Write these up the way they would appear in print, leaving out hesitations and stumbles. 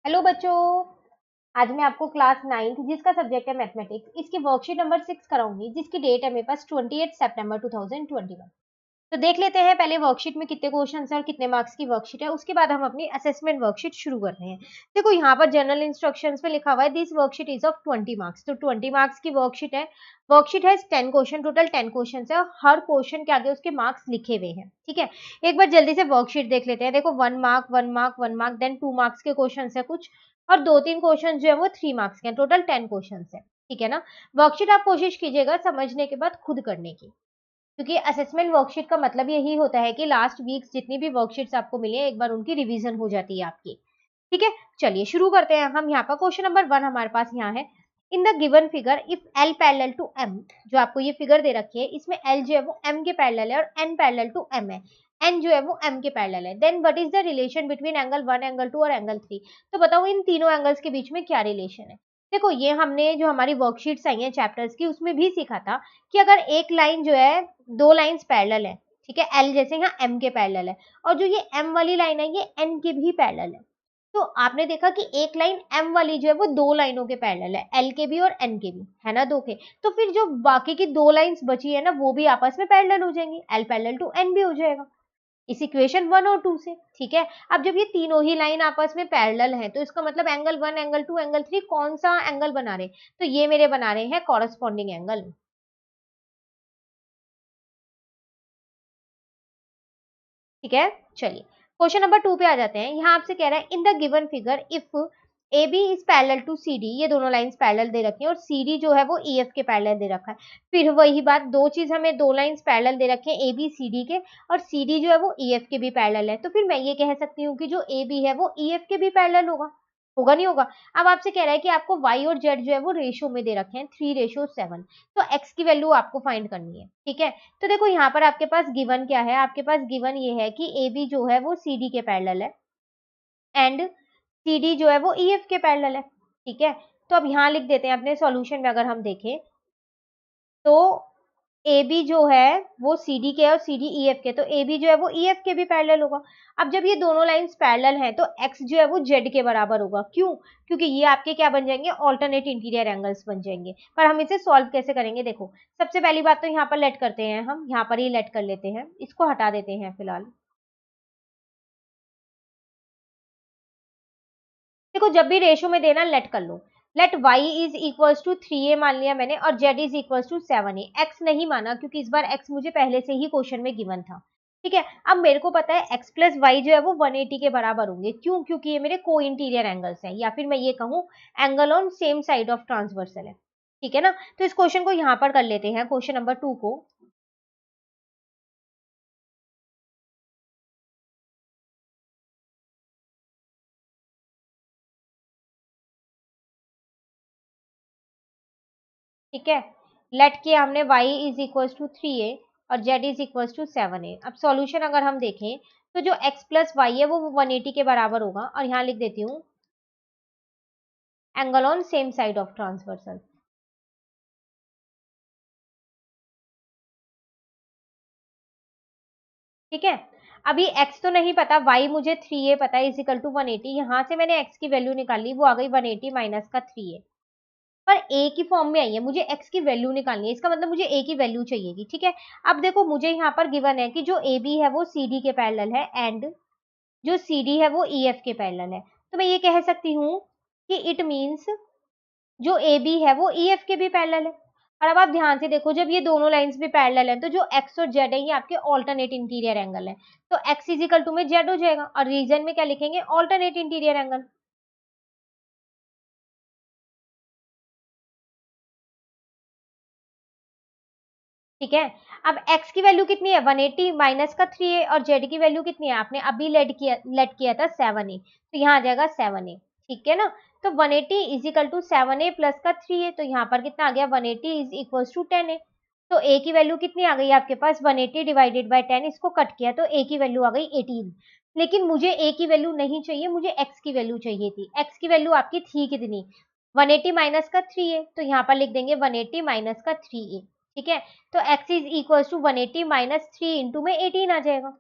Hello बच्चों। आज मैं आपको क्लास 9th जिसका सब्जेक्ट है मैथमेटिक्स इसकी वर्कशीट नंबर 6 कराऊंगी जिसकी डेट है मेरे पास 28 सितंबर 2021। तो देख लेते हैं पहले वर्कशीट में कितने क्वेश्चन है और कितने मार्क्स की वर्कशीट है, उसके बाद हम अपनी असेसमेंट वर्कशीट शुरू करते हैं। देखो यहाँ पर जनरल इंस्ट्रक्शंस में लिखा हुआ है this worksheet is of 20 marks, तो 20 मार्क्स की वर्कशीट है। वर्कशीट है 10 क्वेश्चन, टोटल 10 क्वेश्चन है और हर क्वेश्चन के आगे उसके मार्क्स लिखे हुए हैं। ठीक है, एक बार जल्दी से वर्कशीट देख लेते हैं। देखो 1 mark 1 mark 1 mark then 2 marks के क्वेश्चन है कुछ, और 2-3 क्वेश्चन जो है वो 3 मार्क्स के हैं। टोटल 10 क्वेश्चन है। ठीक है ना। वर्कशीट आप कोशिश कीजिएगा समझने के बाद खुद करने की, क्योंकि असेसमेंट वर्कशीट का मतलब यही होता है कि लास्ट वीक्स जितनी भी वर्कशीट्स आपको मिली है एक बार उनकी रिवीजन हो जाती है आपकी। ठीक है, चलिए शुरू करते हैं। हम यहाँ पर क्वेश्चन नंबर 1 हमारे पास यहाँ है। In the given figure if L parallel to M, जो आपको ये फिगर दे रखी है इसमें एल जो है वो एम के पैरेलल है और एन पैरेलल टू एम है, एन जो है वो एम के पैरेलल है। Then what is the relation between angle 1 angle 2 और एंगल 3। तो बताओ इन तीनों एंगल्स के बीच में क्या रिलेशन है। देखो ये हमने जो हमारी वर्कशीट्स आई हैं चैप्टर्स की उसमें भी सीखा था कि अगर एक लाइन जो है, दो लाइंस पैरेलल है, ठीक है, एल जैसे यहाँ एम के पैरेलल है और जो ये एम वाली लाइन है ये एन के भी पैरेलल है। तो आपने देखा कि एक लाइन एम वाली जो है वो दो लाइनों के पैरेलल है, एल के भी और एन के भी, है ना, दो के। तो फिर जो बाकी की दो लाइंस बची है ना वो भी आपस में पैरेलल हो जाएंगी, एल पैरेलल टू एन भी हो जाएगा इस इक्वेशन 1 और 2 से। ठीक है, अब जब ये तीनों ही लाइन आपस में पैरेलल है तो इसका मतलब एंगल 1 एंगल 2 एंगल 3 कौन सा एंगल बना रहे, तो ये मेरे बना रहे हैं कॉरस्पॉन्डिंग एंगल। ठीक है, चलिए क्वेश्चन नंबर 2 पे आ जाते हैं। यहाँ आपसे कह रहा है in the given figure if A B is parallel to C D, ये दोनों लाइंस पैरेलल दे रखी हैं और सी डी जो है वो ई एफ के पैरेलल दे रखा है। फिर वही बात, दो चीज हमें, दो लाइंस पैरेलल दे रखे हैं ए बी सी डी के और सी डी जो है वो ई एफ के भी पैरेलल है। तो फिर मैं ये कह सकती हूँ कि जो ए बी है वो ई एफ के भी पैरेलल होगा, होगा नहीं होगा। अब आपसे कह रहा है कि आपको वाई और जेड जो है वो रेशो में दे रखे हैं 3:7, तो एक्स की वैल्यू आपको फाइंड करनी है। ठीक है, तो देखो यहाँ पर आपके पास गिवन क्या है, आपके पास गिवन ये है कि ए बी जो है वो सी डी के पैरेलल है एंड सी डी जो है वो ई एफ के पैरेलल है। ठीक है, तो अब यहाँ लिख देते हैं अपने सॉल्यूशन में। अगर हम देखें तो ए बी जो है वो सी डी के और सी डी ई एफ के, तो ए बी जो है वो ई एफ के भी पैरेलल होगा। अब जब ये दोनों लाइंस पैरेलल हैं तो एक्स जो है वो जेड के बराबर होगा। क्यों? क्योंकि ये आपके क्या बन जाएंगे, ऑल्टरनेट इंटीरियर एंगल्स बन जाएंगे। पर हम इसे सॉल्व कैसे करेंगे, देखो सबसे पहली बात तो यहाँ पर लेट करते हैं, हम यहाँ पर ही लेट कर लेते हैं, इसको हटा देते हैं फिलहाल। देखो जब भी रेशो में देना लेट कर लो। Let y is equals to 3a मान लिया मैंने और z is equals to 7a। x नहीं माना क्योंकि इस बार x मुझे पहले से ही क्वेश्चन में गिवन था। ठीक है, अब मेरे को पता है x प्लस वाई जो है वो 180 के बराबर होंगे। क्यों? क्योंकि ये मेरे को इंटीरियर एंगल्स हैं, या फिर मैं ये कहूँ angle on same side of transversal है। ठीक है ना, तो इस क्वेश्चन को यहाँ पर कर लेते हैं, क्वेश्चन नंबर 2 को। ठीक है, लेट किया हमने y is equal to 3a और z is equal to 7a। अब सॉल्यूशन अगर हम देखें तो जो x प्लस वाई है वो 180 के बराबर होगा और यहाँ लिख देती हूँ angle on same side of transversal. ठीक है, अभी x तो नहीं पता, y मुझे 3a पता है इज इक्वल टू 180। यहाँ से मैंने x की वैल्यू निकाली, वो आ गई 180 माइनस का 3a। पर a की फॉर्म में आई है, मुझे x की वैल्यू निकालनी है, इसका मतलब मुझे a की वैल्यू चाहिएगी। ठीक है, अब देखो मुझे यहाँ पर गिवन है कि जो ए बी है वो सी डी के पैरेलल है एंड जो सी डी है वो ई एफ के पैरेलल है। तो मैं ये कह सकती हूँ कि इट मीन्स जो ए बी है वो ई एफ के भी पैरेलल है। और अब आप ध्यान से देखो, जब ये दोनों लाइंस भी पैरेलल है तो जो एक्स और जेड है ये आपके ऑल्टरनेट इंटीरियर एंगल है, तो एक्स इजिकल टू में जेड हो जाएगा और रीजन में क्या लिखेंगे, ऑल्टरनेट इंटीरियर एंगल। ठीक है, अब x की वैल्यू कितनी है, 180 माइनस का 3a और z की वैल्यू कितनी है, आपने अभी लेट किया था 7a, तो यहाँ आ जाएगा 7a। ठीक है ना, तो 180 is equal to 7a plus का 3a, तो यहाँ पर कितना आ गया, 180 इज इक्वल टू 10a। तो a की वैल्यू कितनी आ गई आपके पास, 180 डिवाइडेड बाय 10, इसको कट किया तो a की वैल्यू आ गई 18। लेकिन मुझे a की वैल्यू नहीं चाहिए, मुझे x की वैल्यू चाहिए थी। x की वैल्यू आपकी थी कितनी, 180 माइनस का 3a, तो यहाँ पर लिख देंगे 180 माइनस का 3a। ठीक है, तो x is equal to 180 minus 3 into में 18 आ जाएगा।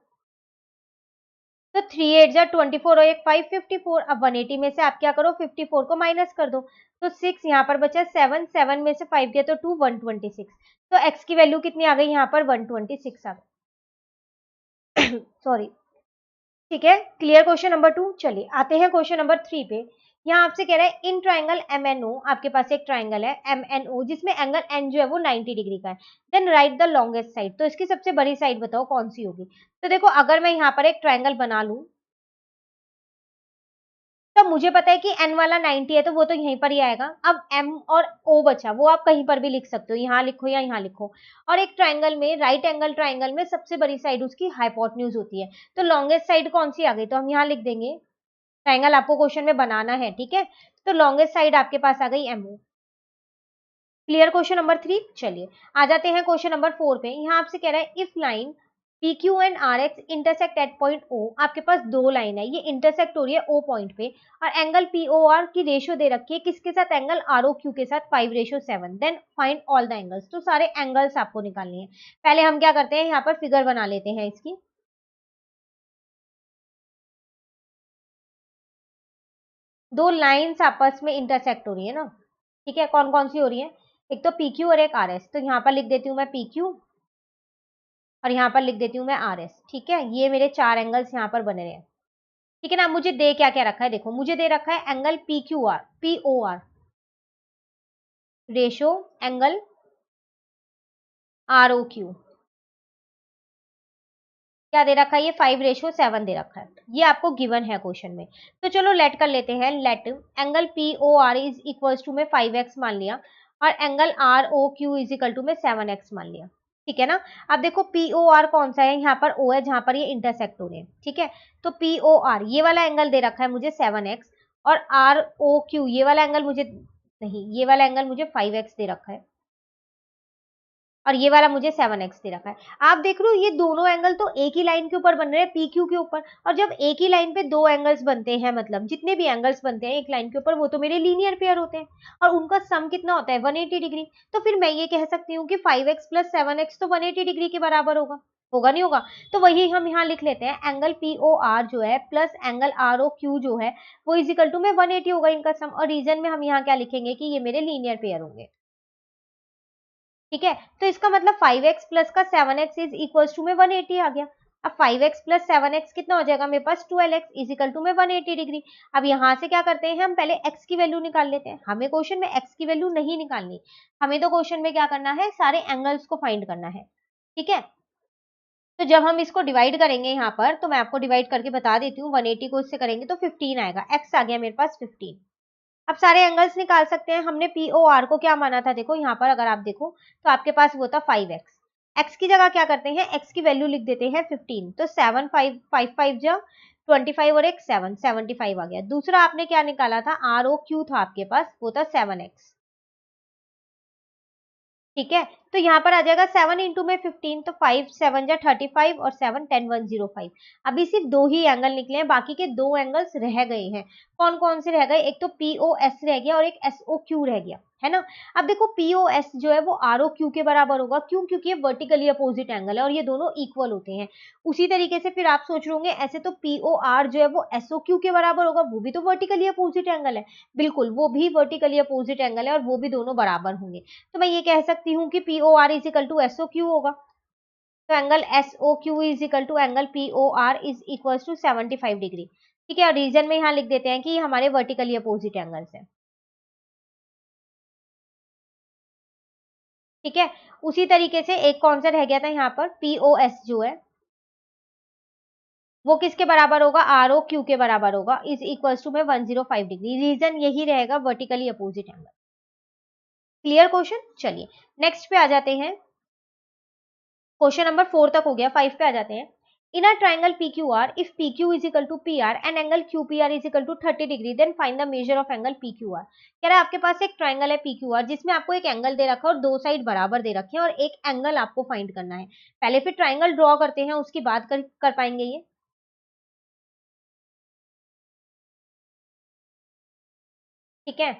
तो 3 8 जा 24 और एक 5 54। अब 180 में से आप क्या करो 54 को माइनस कर दो, तो 6 यहाँ पर बचा 7, 7 में से 5 गया तो 2, 126। तो x की वैल्यू कितनी आ गई यहाँ पर 126 आ गई। सॉरी, ठीक है, क्लियर क्वेश्चन नंबर 2। चलिए आते हैं क्वेश्चन नंबर 3 पे। यहाँ आपसे कह रहा है इन ट्राइंगल MNO, आपके पास एक ट्राइंगल है MNO जिसमें एंगल n जो है वो 90 डिग्री का है। Then write the longest side, तो इसकी सबसे बड़ी साइड बताओ कौन सी होगी। तो देखो अगर मैं यहाँ पर एक ट्राइंगल बना लूं, तो मुझे पता है कि n वाला 90 है तो वो तो यहीं पर ही आएगा। अब m और o बचा, वो आप कहीं पर भी लिख सकते हो, यहाँ लिखो या यहाँ लिखो। और एक ट्राइंगल में, राइट एंगल ट्राइंगल में सबसे बड़ी साइड उसकी हाइपोटेन्यूज होती है, तो लॉन्गेस्ट साइड कौन सी आ गई, तो हम यहाँ लिख देंगे। ट्राइंगल आपको क्वेश्चन में बनाना है, ठीक है। तो लॉन्गेस्ट साइड आपके पास आ गई MO। Clear question number 3। चलिए आ जाते हैं क्वेश्चन नंबर 4 पे। यहाँ आपसे कह रहा है if line PQ and RX intersect at point O, आपके पास दो लाइन है, ये इंटरसेक्ट हो रही है O पॉइंट पे, और एंगल POR की रेशियो दे रखी है किसके साथ, एंगल ROQ के साथ 5:7। Then find all the angles, तो सारे एंगल्स आपको निकालने हैं। पहले हम क्या करते हैं, यहाँ पर फिगर बना लेते हैं इसकी। दो लाइन्स आपस में इंटरसेक्ट हो रही है ना, ठीक है, कौन कौन सी हो रही है, एक तो PQ और एक RS। तो यहाँ पर लिख देती हूँ मैं PQ और यहाँ पर लिख देती हूँ मैं RS, ठीक है। ये मेरे चार एंगल्स यहाँ पर बने रहे हैं, ठीक है ना। मुझे दे क्या क्या रखा है, देखो मुझे दे रखा है angle POR ratio angle ROQ, क्या दे रखा है, ये 5:7 दे रखा है, ये आपको गिवन है क्वेश्चन में। तो चलो लेट कर लेते हैं, let angle POR is equal to में 5x मान लिया, और angle ROQ is equal to में 7x मान लिया, ठीक है ना। अब देखो POR कौन सा है, यहाँ पर O है जहां पर ये इंटरसेक्ट हो रहे हैं, ठीक है। तो POR ये वाला एंगल दे रखा है मुझे 7x, और ROQ ये वाला एंगल मुझे नहीं, ये वाला एंगल मुझे 5x दे रखा है, और ये वाला मुझे 7x दे रखा है। आप देख रहे हो ये दोनों एंगल तो एक ही लाइन के ऊपर बन रहे हैं, PQ के ऊपर। और जब एक ही लाइन पे दो एंगल्स बनते हैं, मतलब जितने भी एंगल्स बनते हैं एक लाइन के ऊपर, वो तो मेरे लीनियर पेयर होते हैं, और उनका सम कितना होता है 180 डिग्री। तो फिर मैं ये कह सकती हूँ कि 5x प्लस 7x तो 180 डिग्री के बराबर होगा, होगा नहीं होगा। तो वही हम यहाँ लिख लेते हैं, एंगल POR जो है प्लस एंगल ROQ जो है वो इजिकल टू में 180 होगा इनका सम। और रीजन में हम यहाँ क्या लिखेंगे कि ये मेरे लीनियर पेयर होंगे, ठीक है। तो इसका मतलब 5x प्लस का 7x इज इक्वल टू में 180 आ गया। अब 5x प्लस 7x कितना हो जाएगा मेरे पास, 12x इज इक्वल टू में 180 डिग्री। अब यहाँ से क्या करते हैं, हम पहले x की वैल्यू निकाल लेते हैं। हमें क्वेश्चन में x की वैल्यू नहीं निकालनी, हमें तो क्वेश्चन में क्या करना है, सारे एंगल्स को फाइंड करना है, ठीक है। तो जब हम इसको डिवाइड करेंगे यहाँ पर, तो मैं आपको डिवाइड करके बता देती हूँ, 180 को इससे करेंगे तो 15 आएगा, x आ गया मेरे पास 15। अब सारे एंगल्स निकाल सकते हैं। हमने POR को क्या माना था, देखो यहाँ पर अगर आप देखो तो आपके पास वो था 5x। x की जगह क्या करते हैं, x की वैल्यू लिख देते हैं 15, तो 7 5 5 5 जा 25 और एक 7 75 आ गया। दूसरा आपने क्या निकाला था, ROQ था आपके पास, वो था 7x, ठीक है। तो यहाँ पर आ जाएगा 7 इंटू में 15, तो 5 7 जा 35 और 7 10 105। अभी सिर्फ दो ही एंगल निकले हैं, बाकी के दो एंगल्स रह गए हैं। कौन कौन से रह गए, एक तो POS रह गया और एक SOQ रह गया, है ना। अब देखो POS जो है वो ROQ के बराबर होगा, क्यों, क्योंकि ये वर्टिकली अपोजिट एंगल है और ये दोनों इक्वल होते हैं। उसी तरीके से फिर आप सोच रहे होंगे ऐसे तो POR जो है वो SOQ के बराबर होगा, वो भी तो वर्टिकली अपोजिट एंगल है। बिल्कुल, वो भी वर्टिकली अपोजिट एंगल है और वो भी दोनों बराबर होंगे। तो मैं ये कह सकती हूँ कि POR is equal to SOQ होगा। तो angle SOQ is equal to angle POR is equal to 75 degree, ठीक है। और रीजन में यहाँ लिख देते हैं कि ये हमारे वर्टिकली अपोजिट एंगल्स हैं, ठीक है। उसी तरीके से एक कौन सा रह गया था यहाँ पर, POS जो है वो किसके बराबर होगा, ROQ के बराबर होगा, इज इक्वल टू में 105 डिग्री। रीजन यही रहेगा, vertically opposite angle. Clear question. चलिए नेक्स्ट पे आ जाते हैं, क्वेश्चन नंबर 4 तक हो गया, 5 पे आ जाते हैं। In a triangle PQR, if PQ is equal to PR and angle QPR is equal to 30 degree, then find the measure of angle PQR। कह रहा है आपके पास एक ट्राइंगल है PQR जिसमें आपको एक एंगल दे रखा है और दो साइड बराबर दे रखे हैं, और एक एंगल आपको फाइंड करना है। पहले फिर ट्राइंगल ड्रॉ करते हैं, उसके बाद कर पाएंगे ये, ठीक है।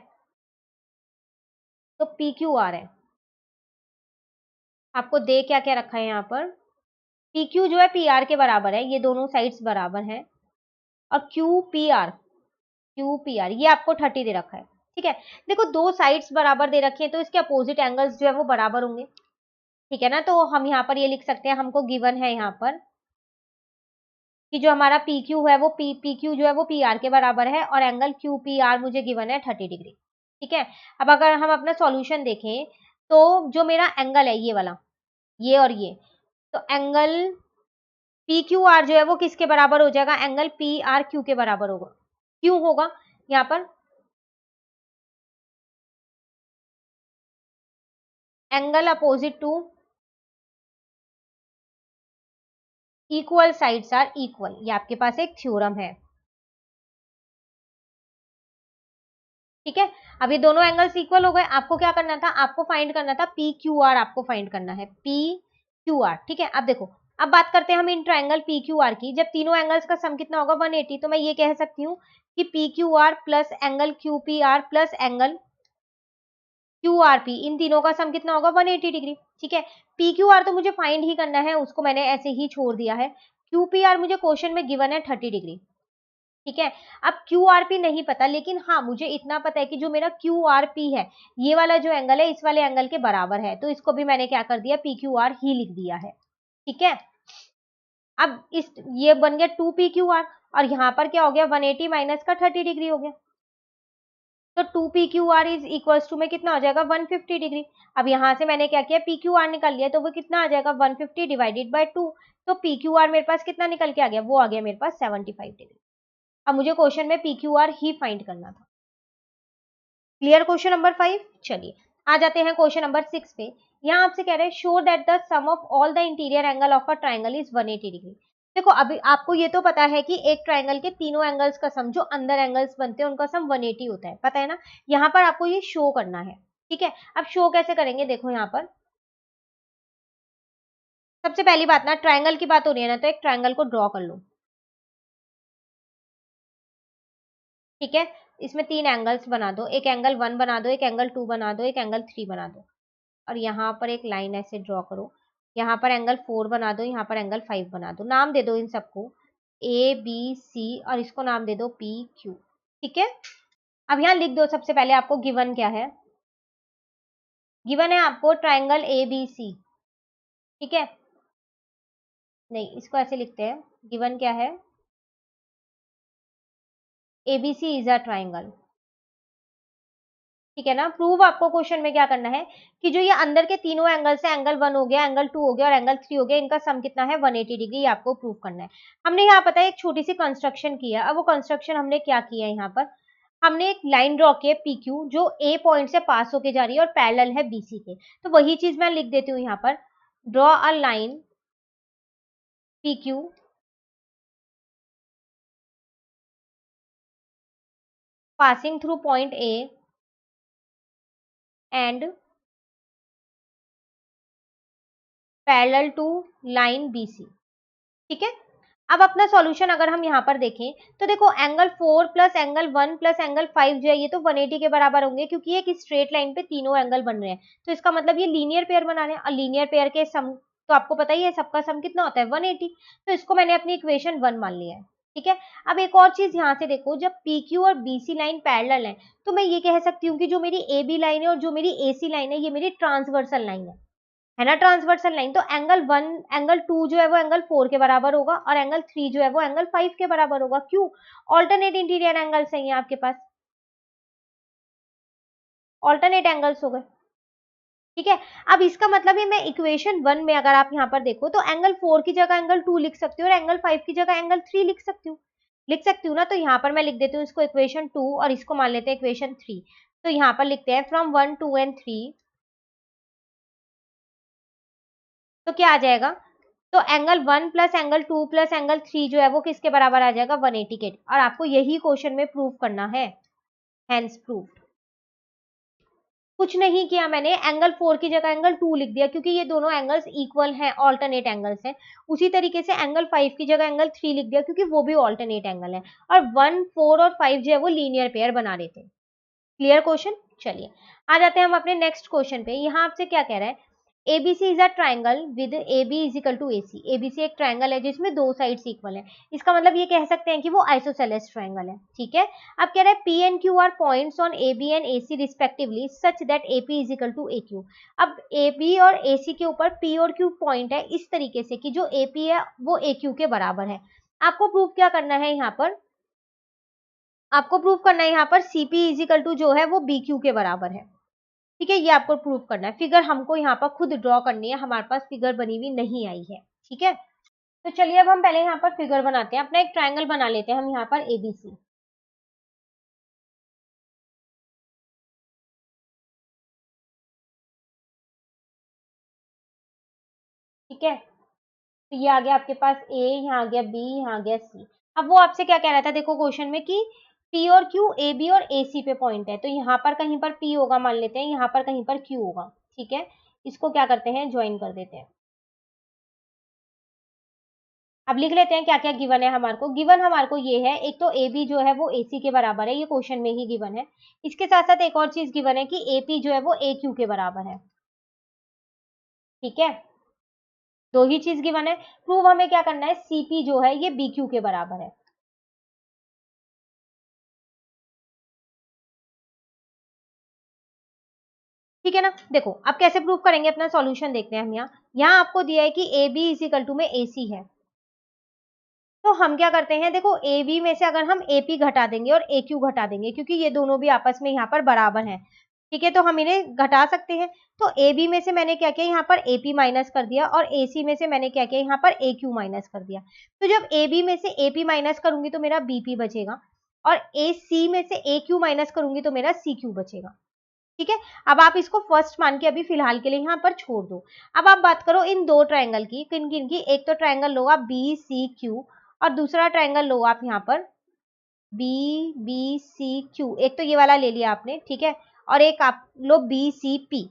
तो PQR है, आपको दे क्या क्या रखा है यहाँ पर, PQ जो है PR के बराबर है, ये दोनों साइड्स बराबर हैं, और क्यू पी आर ये आपको 30 दे रखा है। ठीक है, देखो दो साइड्स बराबर दे रखी है तो इसके अपोजिट एंगल्स जो है वो बराबर होंगे। ठीक है ना, तो हम यहाँ पर ये लिख सकते हैं, हमको गिवन है यहाँ पर कि जो हमारा पी क्यू है वो पी क्यू जो है वो पी आर के बराबर है और एंगल क्यू पी आर मुझे गिवन है 30 डिग्री। ठीक है, अब अगर हम अपना सॉल्यूशन देखें तो जो मेरा एंगल है ये वाला, ये और ये, तो एंगल पी क्यू आर जो है वो किसके बराबर हो जाएगा, एंगल पी आर क्यू के बराबर होगा। क्यों होगा, यहाँ पर angle opposite to equal sides are equal, ये आपके पास एक थ्योरम है। ठीक है, अब ये दोनों एंगल्स इक्वल हो गए, आपको क्या करना था, आपको फाइंड करना था पी क्यू आर, आपको फाइंड करना है पी क्यू आर। ठीक है, अब देखो, अब बात करते हैं हम in triangle P Q are की। जब तीनों एंगल्स का सम कितना होगा 180, तो मैं ये कह सकती हूँ कि P Q R plus angle Q P R plus angle Q R P, इन तीनों का सम कितना होगा 180 डिग्री। ठीक है, पी क्यू आर तो मुझे फाइंड ही करना है, उसको मैंने ऐसे ही छोड़ दिया है। क्यू पी आर मुझे क्वेश्चन में गिवन है 30 डिग्री। ठीक है, अब क्यू आर पी नहीं पता, लेकिन हाँ मुझे इतना पता है कि जो मेरा क्यू आर पी है ये वाला जो एंगल है इस वाले एंगल के बराबर है, तो इसको भी मैंने क्या कर दिया, पी क्यू आर ही लिख दिया है। ठीक है, अब इस ये बन गया 2 पी क्यू आर और यहाँ पर क्या हो गया 180 माइनस का 30 डिग्री हो गया, तो 2 P Q R is equals to में कितना हो जाएगा 150 डिग्री। अब यहाँ से मैंने क्या किया, पी क्यू आर निकाल लिया, तो वो कितना आ जाएगा 150 डिवाइडेड बाय 2, तो पी क्यू आर मेरे पास कितना निकल के आ गया, वो आ गया मेरे पास 75 डिग्री। अब मुझे क्वेश्चन में P Q are he find करना था। Clear question number 5। चलिए आ जाते हैं क्वेश्चन नंबर 6 पे। यहाँ आपसे कह रहे हैं show that the sum of all the interior angle of a triangle is 180 degree. देखो अभी आपको ये तो पता है कि एक ट्राइंगल के तीनों एंगल्स का सम, जो अंदर एंगल्स बनते हैं उनका सम 180 होता है, पता है ना। यहाँ पर आपको ये शो करना है। ठीक है, अब शो कैसे करेंगे, देखो यहाँ पर सबसे पहली बात ना, ट्राइंगल की बात हो रही है ना, तो एक ट्राइंगल को ड्रॉ कर लो। ठीक है, इसमें 3 एंगल्स बना दो, एक एंगल 1 बना दो, एक एंगल 2 बना दो, एक एंगल 3 बना दो, और यहाँ पर एक लाइन ऐसे ड्रॉ करो। यहाँ पर एंगल 4 बना दो, यहाँ पर एंगल 5 बना दो, नाम दे दो इन सबको ए बी सी और इसको नाम दे दो पी क्यू। ठीक है, अब यहाँ लिख दो, सबसे पहले आपको गिवन क्या है, गिवन है आपको ट्राइंगल ए बी सी। ठीक है, नहीं इसको ऐसे लिखते हैं, गिवन क्या है, A B C is a triangle. ठीक है ना, प्रूव आपको क्वेश्चन में क्या करना है कि जो ये अंदर के तीनों एंगल से, एंगल 1 हो गया, एंगल 2 हो गया और एंगल 3 हो गया, इनका सम कितना है 180 डिग्री, आपको प्रूव करना है। हमने यहाँ पता है एक छोटी सी कंस्ट्रक्शन की है। अब वो कंस्ट्रक्शन हमने क्या किया है, यहाँ पर हमने एक लाइन ड्रॉ की है पी क्यू, जो ए पॉइंट से पास होके जा रही है और पैरेलल है बीसी के, तो वही चीज मैं लिख देती हूँ यहाँ पर, draw a line P Q passing through point A and parallel to line B C. ठीक है, अब अपना सॉल्यूशन अगर हम यहाँ पर देखें तो देखो angle 4 plus angle 1 plus angle 5 जो है ये तो 180 के बराबर होंगे, क्योंकि एक स्ट्रेट लाइन पे तीनों एंगल बन रहे हैं, तो इसका मतलब ये लीनियर पेयर बना रहे हैं, और लीनियर पेयर के सम तो आपको पता ही है सबका सम कितना होता है 180, तो इसको मैंने अपनी इक्वेशन 1 मान लिया है। ठीक है, अब एक और चीज यहाँ से देखो, जब पी क्यू और बीसी लाइन पैरेलल है तो मैं ये कह सकती हूँ कि जो मेरी ए बी लाइन है और जो मेरी ए सी लाइन है ये मेरी ट्रांसवर्सल लाइन है ना, ट्रांसवर्सल लाइन, तो एंगल 1 एंगल 2 जो है वो एंगल 4 के बराबर होगा और एंगल 3 जो है वो एंगल 5 के बराबर होगा। क्यों, ऑल्टरनेट इंटीरियर एंगल्स हैं ये आपके पास, ऑल्टरनेट एंगल्स हो गए। ठीक है, अब इसका मतलब है मैं इक्वेशन 1 में अगर आप यहाँ पर देखो तो एंगल 4 की जगह एंगल 2 लिख सकती हूँ और एंगल 5 की जगह एंगल 3 लिख सकती हूँ ना, तो यहाँ पर मैं लिख देती हूँ इसको इक्वेशन 2 और इसको मान लेते हैं इक्वेशन 3। तो यहाँ पर लिखते हैं फ्रॉम 1 2 एंड 3, तो क्या आ जाएगा, तो angle 1 plus angle 2 plus angle 3 जो है वो किसके बराबर आ जाएगा 180 के, और आपको यही क्वेश्चन में प्रूव करना है, हेंस प्रूव। कुछ नहीं किया मैंने, एंगल 4 की जगह एंगल 2 लिख दिया, क्योंकि ये दोनों एंगल्स इक्वल हैं, ऑल्टरनेट एंगल्स हैं। उसी तरीके से एंगल 5 की जगह एंगल 3 लिख दिया, क्योंकि वो भी ऑल्टरनेट एंगल है, और 1 4 और 5 जो है वो लीनियर पेयर बना रहे थे। Clear question. चलिए आ जाते हैं हम अपने नेक्स्ट क्वेश्चन पे। यहाँ आपसे क्या कह रहा है ABC is a triangle with AB is equal to AC। ABC एक ट्राइंगल है जिसमें दो साइड्स इक्वल है। इसका मतलब ये कह सकते हैं कि वो आइसोसेलेस ट्राइंगल है। ठीक है, अब कह रहा है P and Q are points on AB and AC respectively such that AP is equal to AQ। अब AB और AC के ऊपर P और Q पॉइंट है इस तरीके से कि जो AP है वो AQ के बराबर है। आपको प्रूव क्या करना है यहाँ पर, आपको प्रूव करना है यहाँ पर CP इज इक्वल टू जो है वो BQ के बराबर है। ठीक है, ये आपको प्रूव करना है। फिगर हमको यहाँ पर खुद ड्रॉ करनी है, हमारे पास फिगर बनी हुई नहीं आई है। ठीक है, तो चलिए अब हम पहले यहाँ पर फिगर बनाते हैं। अपना एक ट्रायंगल बना लेते हैं हम यहाँ पर ABC। ठीक है, तो ये आ गया आपके पास A, यहाँ आ गया B, यहाँ आ गया C। अब वो आपसे क्या कह रहा था, देखो क्वेश्चन में कि P और Q AB और AC पे पॉइंट है, तो यहाँ पर कहीं पर P होगा मान लेते हैं, यहाँ पर कहीं पर Q होगा। ठीक है, इसको क्या करते हैं, ज्वाइन कर देते हैं। अब लिख लेते हैं क्या क्या गिवन है हमारे को। गिवन हमारे को ये है, एक तो ए बी जो है वो ए सी के बराबर है, ये क्वेश्चन में ही गिवन है। इसके साथ साथ एक और चीज गिवन है कि ए पी जो है वो ए क्यू के बराबर है। ठीक है, दो ही चीज गिवन है। प्रूव हमें क्या करना है, सी पी जो है ये बी क्यू के बराबर है। ठीक है ना, देखो अब कैसे प्रूव करेंगे, अपना सॉल्यूशन देखते हैं हम। यहाँ आपको दिया है कि A B is equal to में ए सी है, तो हम क्या करते हैं, देखो ए बी में से अगर हम ए पी घटा देंगे और ए क्यू घटा देंगे, क्योंकि ये दोनों भी आपस में यहाँ पर बराबर हैं। ठीक है, तो हम इन्हें घटा सकते हैं। तो ए बी में से मैंने क्या किया, यहाँ पर ए पी माइनस कर दिया, और ए सी में से मैंने क्या किया, यहाँ पर ए क्यू माइनस कर दिया। तो जब ए बी में से ए पी माइनस करूंगी तो मेरा बी पी बचेगा, और ए सी में से ए क्यू माइनस करूंगी तो मेरा सी क्यू बचेगा। ठीक है, अब आप इसको फर्स्ट मान के अभी फिलहाल के लिए यहाँ पर छोड़ दो। अब आप बात करो इन दो ट्रायंगल की, किन किन की। एक तो ट्रायंगल लो आप बी सी क्यू, और दूसरा ट्रायंगल लो आप यहाँ पर बी बी सी क्यू। एक तो ये वाला ले लिया आपने, ठीक है, और एक आप लो बी सी पी।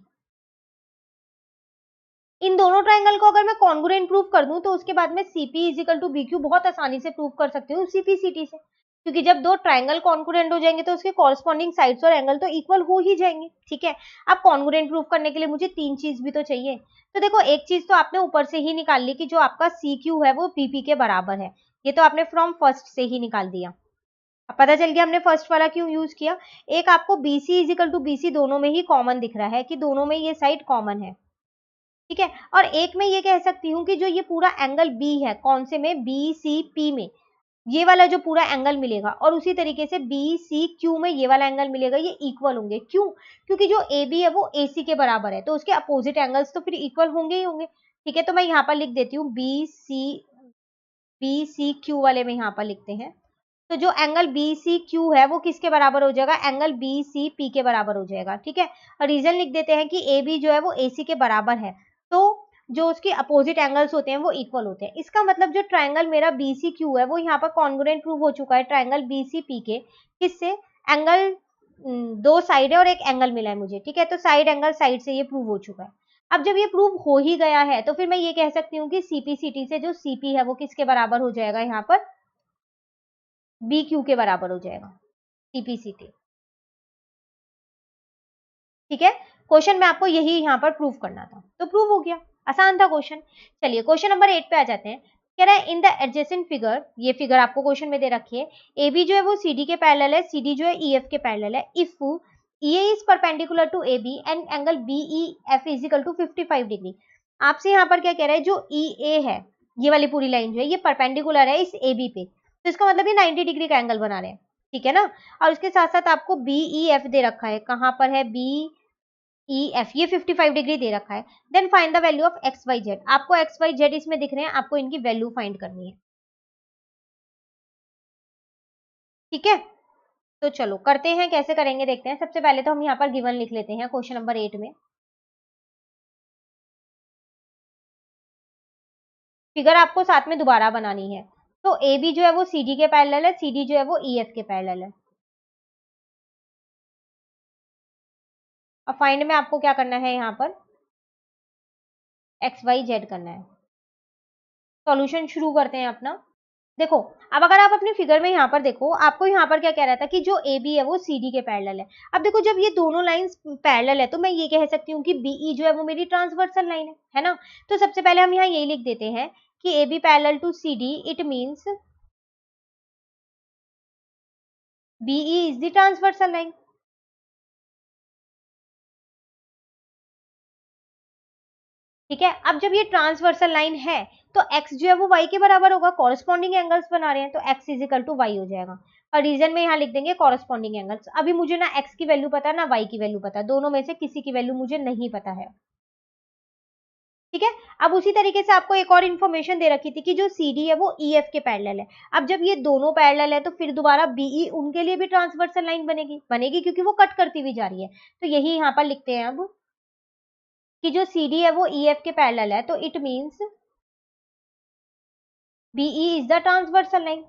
इन दोनों ट्रायंगल को अगर मैं कॉन्ग्रुएंट प्रूव कर दूं तो उसके बाद में C P is equal to B Q बहुत आसानी से प्रूव कर सकती हूँ सीपी सीटी से, क्योंकि जब दो ट्रायंगल कॉन्ग्रुएंट हो जाएंगे तो उसके कॉरस्पॉन्डिंग साइड्स और एंगल तो इक्वल हो ही जाएंगे। ठीक है, अब कॉन्ग्रुएंट प्रूव करने के लिए मुझे तीन चीज भी तो चाहिए। तो देखो एक चीज तो आपने ऊपर से ही निकाल ली कि जो आपका सी क्यू है वो पीपी के बराबर है, ये तो आपने फ्रॉम फर्स्ट से ही निकाल दिया। अब पता चल गया हमने फर्स्ट वाला क्यों यूज किया। एक आपको B C is equal to B C दोनों में ही कॉमन दिख रहा है कि दोनों में ये साइड कॉमन है। ठीक है, और एक में ये कह सकती हूँ कि जो ये पूरा एंगल बी है, कौन से में, बी सी पी में, ये वाला जो पूरा एंगल मिलेगा, और उसी तरीके से बी सी क्यू में ये वाला एंगल मिलेगा, ये इक्वल होंगे। क्यों, क्योंकि जो ए बी है वो ए सी के बराबर है, तो उसके अपोजिट एंगल्स तो फिर इक्वल होंगे ही होंगे। ठीक है, तो मैं यहाँ पर लिख देती हूँ बी सी क्यू वाले में यहाँ पर लिखते हैं। तो जो एंगल बी सी क्यू है वो किसके बराबर हो जाएगा, एंगल बी सी पी के बराबर हो जाएगा। ठीक है, और रीजन लिख देते हैं कि ए बी जो है वो ए सी के बराबर है, तो जो उसके अपोजिट एंगल्स होते हैं वो इक्वल होते हैं। इसका मतलब जो ट्राइंगल मेरा बी सी क्यू है वो यहाँ पर कॉन्ग्रुएंट प्रूव हो चुका है ट्राइंगल बी सी पी के। किससे, एंगल, दो साइड है और एक एंगल मिला है मुझे। ठीक है, तो साइड एंगल साइड से ये प्रूव हो चुका है। अब जब ये प्रूव हो ही गया है तो फिर मैं ये कह सकती हूँ कि सीपी सीटी से जो सीपी है वो किसके बराबर हो जाएगा, यहाँ पर बी क्यू के बराबर हो जाएगा, सीपीसीटी। ठीक है, क्वेश्चन में आपको यही यहाँ पर प्रूव करना था, तो प्रूव हो गया, आसान था क्वेश्चन। चलिए क्वेश्चन नंबर 8 पे आ जाते हैं। कह रहा है इन द एडजेसेंट फिगर, ये फिगर आपको क्वेश्चन में दे रखी है, ए बी जो है वो सी डी के पैरेलल है, सी डी जो है ई एफ के पैरेलल है, if E A is perpendicular to A B and angle B E F is equal to 55 degree. आपसे यहाँ पर क्या कह रहा है, जो ई ए है, ये वाली पूरी लाइन जो है ये परपेंडिकुलर है इस ए बी पे, तो इसका मतलब ये 90 डिग्री का एंगल बना रहे हैं। ठीक है ना, और उसके साथ साथ आपको बी ई एफ दे रखा है, कहाँ पर है, बी ई एफ, ये 55 डिग्री दे रखा है। Then find the value of X Y Z, आपको एक्स वाई जेड इसमें दिख रहे हैं, आपको इनकी वैल्यू फाइंड करनी है। ठीक है, तो चलो करते हैं, कैसे करेंगे देखते हैं। सबसे पहले तो हम यहाँ पर गिवन लिख लेते हैं क्वेश्चन नंबर 8 में। फिगर आपको साथ में दोबारा बनानी है। तो ए बी जो है वो सी डी के पैरेलल है, सी डी जो है वो ई एफ के पैरेलल है। और फाइंड में आपको क्या करना है, यहाँ पर एक्स वाई जेड करना है। सॉल्यूशन शुरू करते हैं अपना। देखो, अब अगर आप अपने फिगर में यहाँ पर देखो, आपको यहाँ पर क्या कह रहा था कि जो ए बी है वो सी डी के पैरेलल है। अब देखो, जब ये दोनों लाइंस पैरेलल है तो मैं ये कह सकती हूँ कि बीई जो है वो मेरी ट्रांसवर्सल लाइन है ना। तो सबसे पहले हम यहाँ यही लिख देते हैं कि A B parallel to C D, it means B E is the transversal line. ठीक है, अब जब ये ट्रांसवर्सल लाइन है तो x जो है वो y के बराबर होगा, कॉरेस्पॉन्डिंग एंगल्स बना रहे हैं तो x is equal to Y हो जाएगा। और रीजन में यहाँ लिख देंगे कॉरेस्पॉन्डिंग एंगल्स। अभी मुझे ना x की वैल्यू पता है ना y की वैल्यू पता है, दोनों में से किसी की वैल्यू मुझे नहीं पता है। ठीक है, अब उसी तरीके से आपको एक और इन्फॉर्मेशन दे रखी थी कि जो सी डी है वो ई एफ के पैरेलल है। अब जब ये दोनों पैरेलल है तो फिर दोबारा बीई उनके लिए भी ट्रांसवर्सल लाइन बनेगी बनेगी क्योंकि वो कट करती हुई जा रही है। तो यही यहाँ पर लिखते हैं अब कि जो सी डी है वो ई एफ के पैरेलल है, तो it means B E is the transversal line.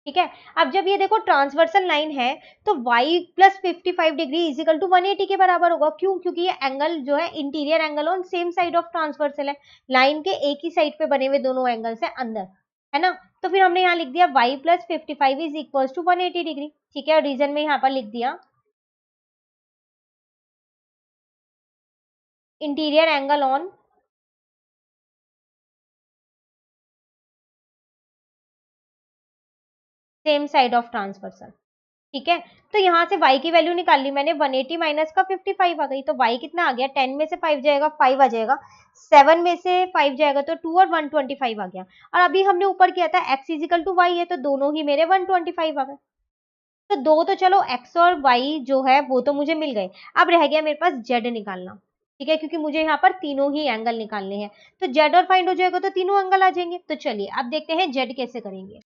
ठीक है, अब जब ये देखो ट्रांसवर्सल लाइन है तो y plus 55 degree is equal to 180 के बराबर होगा। क्यों? क्योंकि ये एंगल जो है interior angle on same side of transversal है, लाइन के एक ही साइड पे बने हुए दोनों एंगल्स है अंदर, है ना। तो फिर हमने यहाँ लिख दिया y plus 55 is equal to 180 degree. ठीक है, और रीजन में यहाँ पर लिख दिया interior angle on same side of transversal. ठीक है, तो यहाँ से y की वैल्यू निकाल ली मैंने, 180 माइनस का 55 आ गई, तो y कितना आ गया, 10 में से 5 जाएगा 5 आ जाएगा, 7 में से 5 जाएगा तो 2 और 125 आ गया। और अभी हमने ऊपर किया था x इजिकल टू वाई है तो दोनों ही मेरे 125 आ गए। तो दो तो चलो x और y जो है वो तो मुझे मिल गए, अब रह गया मेरे पास z निकालना। ठीक है, क्योंकि मुझे यहाँ पर तीनों ही एंगल निकालने हैं, तो z और फाइंड हो जाएगा तो तीनों एंगल आ जाएंगे। तो चलिए अब देखते हैं z कैसे करेंगे।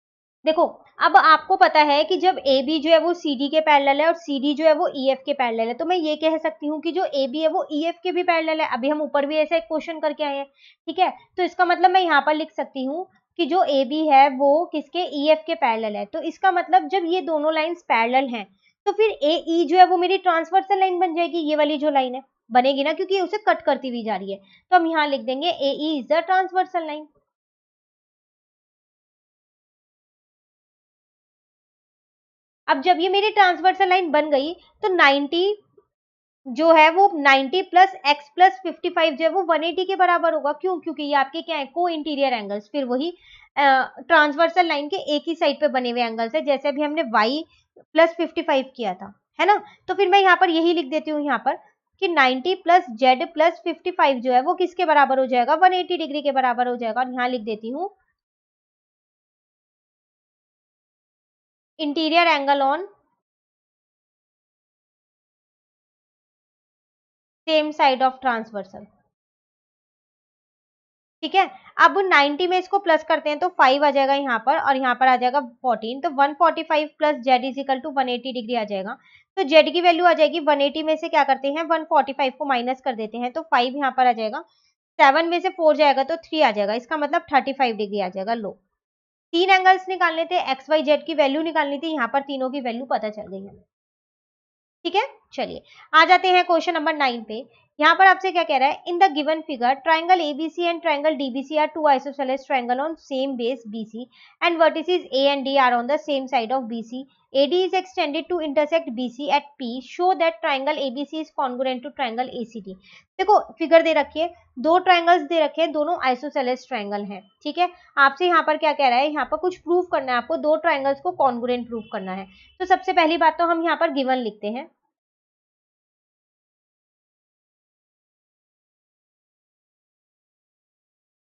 देखो, अब आपको पता है कि जब ए बी जो है वो सी डी के पैरेलल है और सी डी जो है वो ई एफ के पैरेलल है, तो मैं ये कह सकती हूँ कि जो ए बी है वो ई एफ के भी पैरेलल है। अभी हम ऊपर भी ऐसा एक क्वेश्चन करके आए हैं। ठीक है, तो इसका मतलब मैं यहाँ पर लिख सकती हूँ कि जो ए बी है वो किसके, ई एफ के पैरेलल है। तो इसका मतलब जब ये दोनों लाइंस पैरेलल हैं तो फिर ए ई जो है वो मेरी ट्रांसवर्सल लाइन बन जाएगी, ये वाली जो लाइन है बनेगी ना, क्योंकि ये उसे कट करती हुई जा रही है। तो हम यहाँ लिख देंगे A E is the transversal line. अब जब ये मेरी ट्रांसवर्सल लाइन बन गई तो 90 जो है वो 90 प्लस एक्स प्लस 55 जो है वो 180 के बराबर होगा। क्यों? क्योंकि ये आपके क्या है, को इंटीरियर एंगल्स, फिर वही ट्रांसवर्सल लाइन के एक ही साइड पे बने हुए एंगल्स है, जैसे अभी हमने y प्लस 55 किया था, है ना। तो फिर मैं यहाँ पर यही लिख देती हूँ यहाँ पर कि 90 प्लस जेड प्लस 55 जो है वो किसके बराबर हो जाएगा, 180 डिग्री के बराबर हो जाएगा। और यहाँ लिख देती हूँ interior angle on same side of transversal. ठीक है, अब 90 में इसको प्लस करते हैं तो 5 आ जाएगा यहाँ पर, और यहाँ पर आ जाएगा 14, तो 145 plus Z is equal to 180 degree आ जाएगा। तो जेड की वैल्यू आ जाएगी 180 में से क्या करते हैं 145 को माइनस कर देते हैं, तो 5 यहाँ पर आ जाएगा, 7 में से 4 जाएगा तो 3 आ जाएगा, इसका मतलब 35 डिग्री आ जाएगा। लो, तीन एंगल्स निकालने थे, एक्स वाई जेड की वैल्यू निकालनी थी, यहाँ पर तीनों की वैल्यू पता चल गई हमें। ठीक है, चलिए आ जाते हैं क्वेश्चन नंबर 9 पे। यहाँ पर आपसे क्या कह रहा है, in the given figure triangle A B C and triangle D B C are two isosceles triangle on same base B C and vertices A and D are on the same side of B C, AD is extended to intersect BC at P, show that triangle ABC is congruent to triangle ACD। देखो, figure दे रखी है, दो triangles दे रखे हैं, दोनों isosceles triangle हैं। ठीक है, आपसे यहाँ पर क्या कह रहा है, यहाँ पर कुछ प्रूफ करना है आपको, दो ट्राइंगल्स को कॉन्ग्रुएंट प्रूफ करना है। तो सबसे पहली बात तो हम यहाँ पर गिवन लिखते हैं।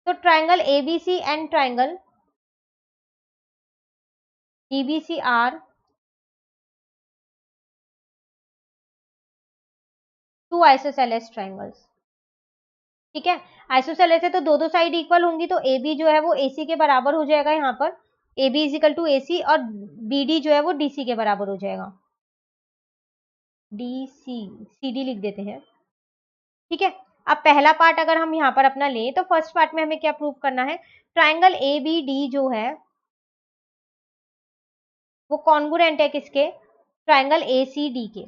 तो triangle A B C and triangle D B C are two isosceles triangles. ठीक है, आइसोसेलेस है तो दो दो साइड इक्वल होंगी, तो ए बी जो है वो AC के बराबर हो जाएगा यहाँ पर, A B is equal to AC, और BD जो है वो DC के बराबर हो जाएगा, DC, CD लिख देते हैं। ठीक है, अब पहला पार्ट अगर हम यहाँ पर अपना लें तो फर्स्ट पार्ट में हमें क्या प्रूव करना है, ट्राइंगल ABD जो है वो कॉन्ग्रुएंट है किसके, ट्राइंगल ACD के।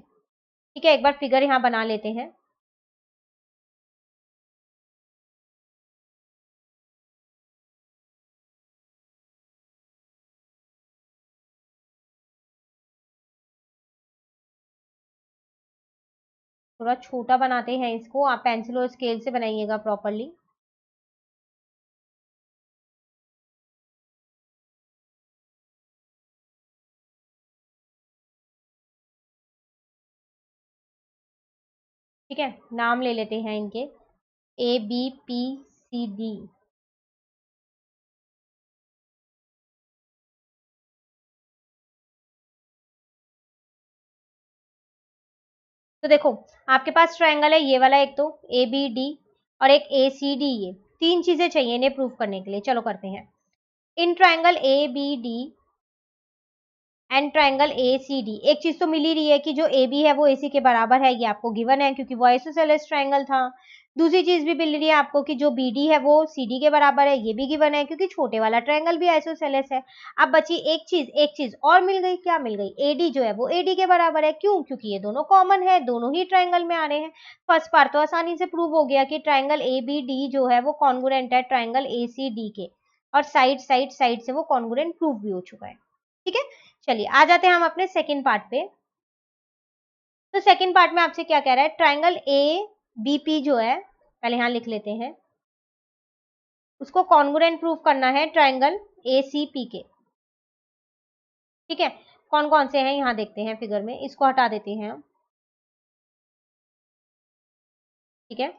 ठीक है, एक बार फिगर यहाँ बना लेते हैं। थोड़ा छोटा बनाते हैं इसको, आप पेंसिल और स्केल से बनाइएगा प्रॉपरली। ठीक है, नाम ले लेते हैं इनके, ABPCD। तो देखो आपके पास ट्रायंगल है ये वाला, एक तो ABD और एक ACD, ये तीन चीजें चाहिए इन्हें प्रूव करने के लिए। चलो करते हैं। In triangle ABD and triangle ACD, एक चीज तो मिल ही रही है कि जो AB है वो AC के बराबर है, ये आपको गिवन है क्योंकि वो आइसोसेलेस ट्रायंगल था। दूसरी चीज भी मिल रही है आपको कि जो BD है वो CD के बराबर है, ये भी गिवन है क्योंकि छोटे वाला ट्रायंगल भी आइसोसेलेस है। अब बची एक चीज और मिल गई, क्या मिल गई? AD जो है वो AD के बराबर है। क्यों? क्योंकि ये दोनों कॉमन है, दोनों ही ट्रायंगल में आ रहे हैं। फर्स्ट पार्ट तो आसानी से प्रूव हो गया कि ट्रायंगल ABD जो है वो कॉन्ग्रुएंट है ट्रायंगल ACD के, और साइड से वो कॉन्ग्रुएंट प्रूव भी हो चुका है। ठीक है, चलिए आ जाते हैं हम अपने सेकंड पार्ट पे। तो सेकंड पार्ट में आपसे क्या कह रहा है? ट्रायंगल ABP जो है, पहले यहां लिख लेते हैं, उसको कॉन्ग्रुएंट प्रूव करना है ट्रायंगल ACP के। ठीक है, कौन कौन से हैं यहां देखते हैं फिगर में, इसको हटा देते हैं हम। ठीक है,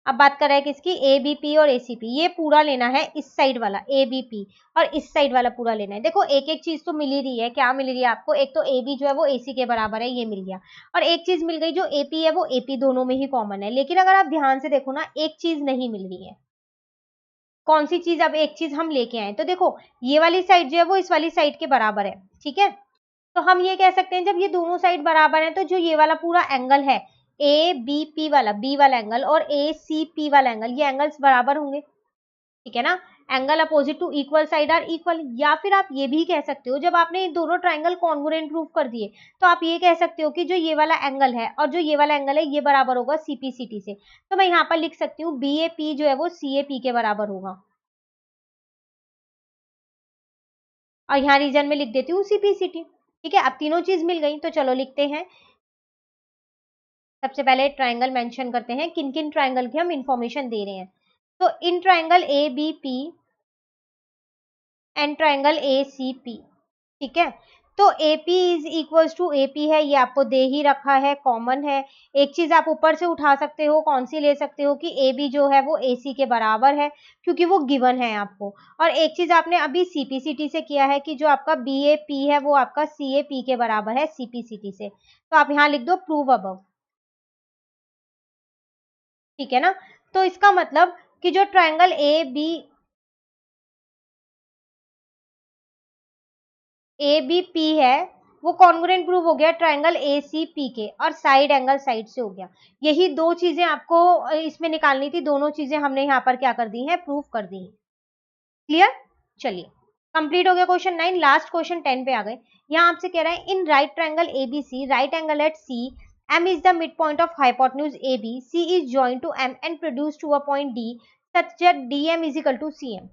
अब बात कर रहे हैं किसकी? ABP और ACP। ये पूरा लेना है, इस साइड वाला ABP और इस साइड वाला पूरा लेना है। देखो एक एक चीज तो मिल ही रही है, क्या मिल रही है आपको? एक तो AB जो है वो AC के बराबर है, ये मिल गया, और एक चीज मिल गई जो AP है वो AP दोनों में ही कॉमन है। लेकिन अगर आप ध्यान से देखो ना, एक चीज नहीं मिल रही है। कौन सी चीज? अब एक चीज हम लेके आए, तो देखो ये वाली साइड जो है वो इस वाली साइड के बराबर है। ठीक है, तो हम ये कह सकते हैं जब ये दोनों साइड बराबर है तो जो ये वाला पूरा एंगल है ABP वाला, B वाला एंगल और ACP वाला एंगल, ये एंगल्स बराबर होंगे। ठीक है ना, angle opposite to equal side are equal. या फिर आप ये भी कह सकते हो, जब आपने ये दोनों ट्राइंगल कॉन्ग्रुएंट प्रूव कर दिए तो आप ये कह सकते हो कि जो ये वाला एंगल है और जो ये वाला एंगल है ये बराबर होगा CPCT से। तो मैं यहाँ पर लिख सकती हूँ BAP जो है वो CAP के बराबर होगा, और यहाँ रीजन में लिख देती हूँ CPCT। ठीक है, अब तीनों चीज मिल गई, तो चलो लिखते हैं। सबसे पहले ट्राइंगल मेंशन करते हैं, किन किन ट्राइंगल की हम इंफॉर्मेशन दे रहे हैं। तो in triangle ABP and triangle ACP। ठीक है, तो AP is equals to AP है, ये आपको दे ही रखा है, कॉमन है। एक चीज आप ऊपर से उठा सकते हो, कौन सी ले सकते हो कि AB जो है वो AC के बराबर है क्योंकि वो गिवन है आपको। और एक चीज आपने अभी CPCT से किया है कि जो आपका BAP है वो आपका CAP के बराबर है CPCT से, तो आप यहाँ लिख दो प्रूव अबव। ठीक है ना, तो इसका मतलब कि जो ट्रायंगल ABP है वो कॉन्ग्रुएंट प्रूव हो गया ट्रायंगल ACP के, और साइड एंगल साइड से हो गया। यही दो चीजें आपको इसमें निकालनी थी, दोनों चीजें हमने यहाँ पर क्या कर दी हैं? प्रूव कर दी हैं। क्लियर? चलिए, कंप्लीट हो गया क्वेश्चन 9। लास्ट क्वेश्चन 10 पे आ गए। यहाँ आपसे कह रहा है in right triangle ABC, right angle at C, M is the midpoint of hypotenuse AB, C is joined to M and produced to a point D such that DM is equal to CM.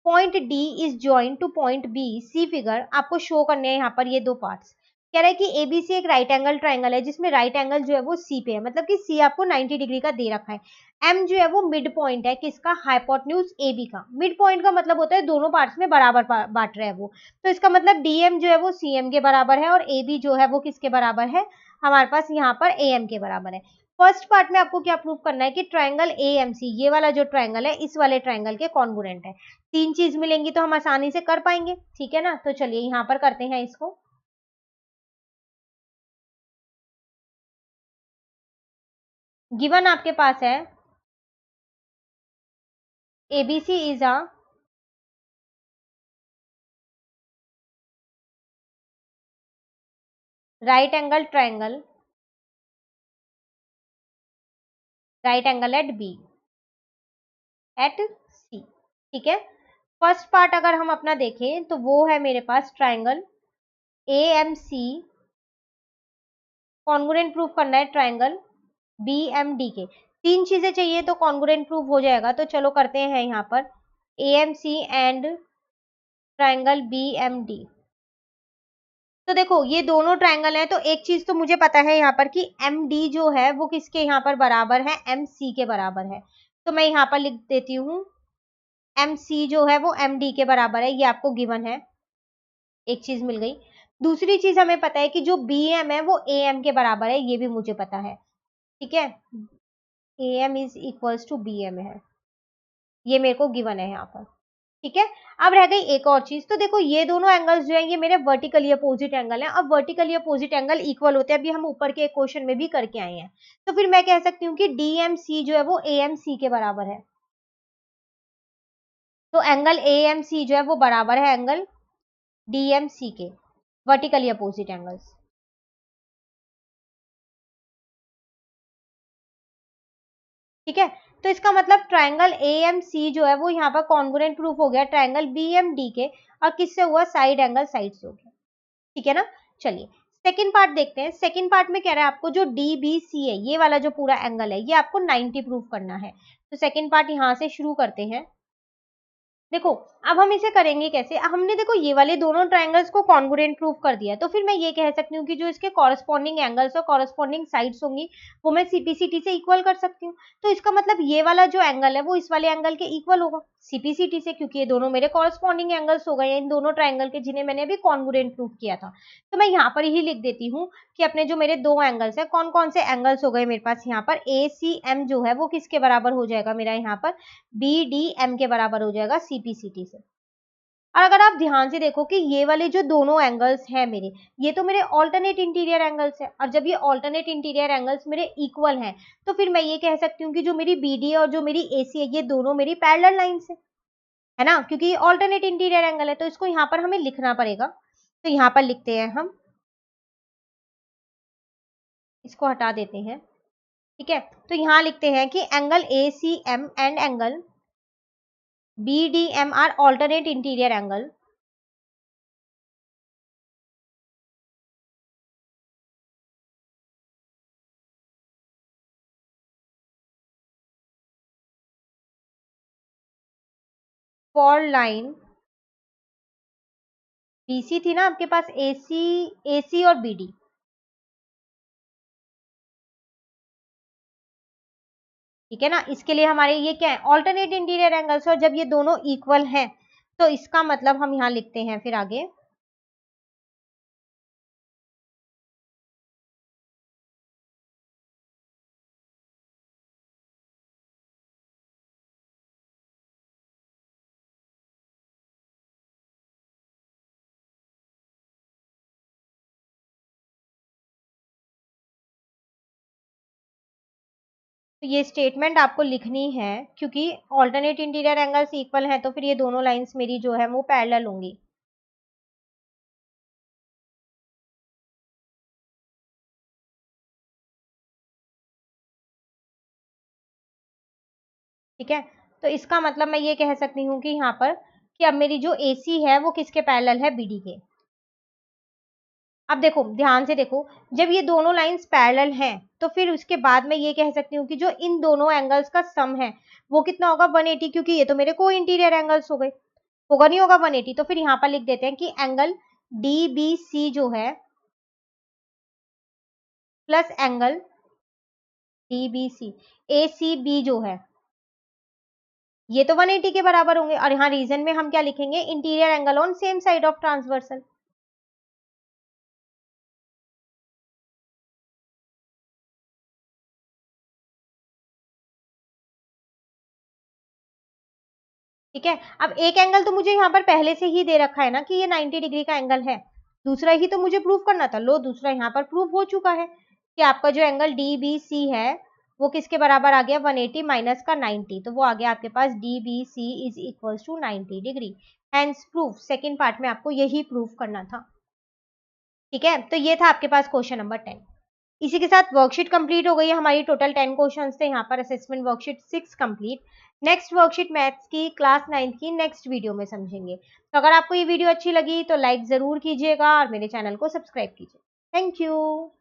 Point D is joined to point B, C figure आपको show करने हैं यहाँ पर ये दो parts. कह रहा है कि ABC एक राइट एंगल ट्राइंगल है जिसमें राइट एंगल जो है वो C पे है, मतलब कि C आपको 90 डिग्री का दे रखा है। M जो है वो मिड पॉइंट है किसका? हाइपोटेन्यूज AB का। मिड पॉइंट का मतलब होता है दोनों पार्ट्स में बराबर बांट रहा है वो, तो इसका मतलब DM जो है वो CM के बराबर है और AB जो है वो किसके बराबर है? हमारे पास यहाँ पर AM के बराबर है। फर्स्ट पार्ट में आपको क्या प्रूव करना है कि ट्राइंगल AMC, ये वाला जो ट्राइंगल है इस वाले ट्राइंगल के कॉन्ग्रुएंट है। तीन चीज मिलेंगी तो हम आसानी से कर पाएंगे। ठीक है ना, तो चलिए यहाँ पर करते हैं इसको। गिवन आपके पास है ABC is a right angle triangle, right angle at B at C। ठीक है, फर्स्ट पार्ट अगर हम अपना देखें तो वो है मेरे पास ट्राइंगल AMC, कॉन्ग्रुएंट प्रूफ करना है ट्राइंगल BMD के। तीन चीजें चाहिए तो कॉन्ग्रुएंट प्रूफ हो जाएगा, तो चलो करते हैं यहाँ पर AMC एंड ट्राइंगल BMD। तो देखो ये दोनों ट्रायंगल है, तो एक चीज तो मुझे पता है यहाँ पर कि एम डी जो है वो किसके यहाँ पर बराबर है, एम सी के बराबर है। तो मैं यहाँ पर लिख देती हूँ एम सी जो है वो एम डी के बराबर है, ये आपको गिवन है, एक चीज मिल गई। दूसरी चीज हमें पता है कि जो बी एम है वो ए एम के बराबर है, ये भी मुझे पता है। ठीक है, A M is equals to B M है, ये मेरे को गिवन है यहाँ पर। ठीक है, अब रह गई एक और चीज। तो देखो ये दोनों एंगल्स जो है ये मेरे वर्टिकली अपोजिट एंगल हैं। अब वर्टिकली अपोजिट एंगल इक्वल होते हैं, अभी हम ऊपर के एक क्वेश्चन में भी करके आए हैं। तो फिर मैं कह सकती हूँ कि डी एम सी जो है वो ए एम सी के बराबर है। तो एंगल ए एम सी जो है वो बराबर है एंगल डी एम सी के, वर्टिकली अपोजिट एंगल्स। ठीक है, तो इसका मतलब ट्राइंगल ए एम सी जो है वो यहाँ पर कॉन्ग्रुएंट प्रूफ हो गया ट्राइंगल बी एम डी के, और किससे हुआ, साइड एंगल साइड से हो गया। ठीक है ना, चलिए सेकंड पार्ट देखते हैं। सेकंड पार्ट में कह रहा है आपको जो डी बी सी है, ये वाला जो पूरा एंगल है, ये आपको 90 प्रूफ करना है। तो सेकंड पार्ट यहां से शुरू करते हैं। देखो अब हम इसे करेंगे कैसे, हमने देखो ये वाले दोनों ट्रायंगल्स को कॉन्ग्रुएंट प्रूफ कर दिया, तो फिर मैं ये कह सकती हूँ कि जो इसके कॉरेस्पॉन्डिंग एंगल्स और कॉरेस्पॉन्डिंग साइड्स होंगी वो मैं सीपीसीटी से इक्वल कर सकती हूँ। तो इसका मतलब ये वाला जो एंगल है वो इस वाले एंगल के इक्वल होगा सीपीसीटी से, क्योंकि ये दोनों मेरे कॉरेस्पॉन्डिंग एंगल्स हो गए इन दोनों ट्रायंगल के, जिन्हें मैंने अभी कॉन्ग्रुएंट प्रूफ किया था। तो मैं यहाँ पर ही लिख देती हूँ कि अपने जो मेरे दो एंगल्स है, कौन कौन से एंगल्स हो गए मेरे पास यहाँ पर, ए सी एम जो है वो किसके बराबर हो जाएगा मेरा यहाँ पर, बी डी एम के बराबर हो जाएगा सीपीसीटी से। और अगर आप ध्यान से देखो कि ये वाले जो दोनों एंगल्स हैं मेरे, ये तो मेरे ऑल्टरनेट इंटीरियर एंगल्स है, और जब ये ऑल्टरनेट इंटीरियर एंगल्स मेरे इक्वल हैं, तो फिर मैं ये कह सकती हूँ कि जो मेरी बीडी और जो मेरी एसी है, ये दोनों मेरी पैरेलल लाइंस है ना, क्योंकि ये ऑल्टरनेट इंटीरियर एंगल है, तो इसको यहाँ पर हमें लिखना पड़ेगा। तो यहाँ पर लिखते हैं हम, इसको हटा देते हैं। ठीक है, तो यहाँ लिखते हैं कि angle A C M and angle B D M are alternate interior angle for line B C थी ना आपके पास, एसी एसी और बीडी। ठीक है ना, इसके लिए हमारे ये क्या है, ऑल्टरनेट इंटीरियर एंगल्स, और जब ये दोनों इक्वल हैं तो इसका मतलब हम यहाँ लिखते हैं फिर आगे, तो ये स्टेटमेंट आपको लिखनी है, क्योंकि ऑल्टरनेट इंटीरियर एंगल्स इक्वल हैं तो फिर ये दोनों लाइंस मेरी जो है वो पैरेलल होंगी। ठीक है, तो इसका मतलब मैं ये कह सकती हूँ कि यहाँ पर कि अब मेरी जो एसी है वो किसके पैरेलल है, बीडी के। अब देखो ध्यान से देखो, जब ये दोनों लाइंस पैरेलल हैं तो फिर उसके बाद मैं ये कह सकती हूँ कि जो इन दोनों एंगल्स का सम है वो कितना होगा, 180, क्योंकि ये तो मेरे को इंटीरियर एंगल्स हो गए, होगा नहीं होगा 180। तो फिर यहाँ पर लिख देते हैं कि एंगल डी बी सी जो है plus angle D B C A C B जो है, ये तो 180 के बराबर होंगे। और यहाँ रीजन में हम क्या लिखेंगे, interior angle on same side of transversal. ठीक है, अब एक एंगल तो मुझे यहाँ पर पहले से ही दे रखा है ना कि ये 90 डिग्री का एंगल है, दूसरा ही तो मुझे प्रूव करना था। लो दूसरा यहाँ पर प्रूव हो चुका है कि आपका जो एंगल डी बी सी है वो किसके बराबर आ गया, 180 माइनस का 90, तो वो आ गया आपके पास D B C is equal to 90 degree. Hence proof, second part में आपको यही प्रूफ करना था। ठीक है, तो ये था आपके पास क्वेश्चन नंबर 10। इसी के साथ वर्कशीट कंप्लीट हो गई है हमारी, टोटल 10 क्वेश्चन थे यहाँ पर, assessment worksheet 6 complete. Next worksheet maths की क्लास 9 की नेक्स्ट वीडियो में समझेंगे। तो अगर आपको ये वीडियो अच्छी लगी तो लाइक जरूर कीजिएगा और मेरे चैनल को सब्सक्राइब कीजिए। Thank you.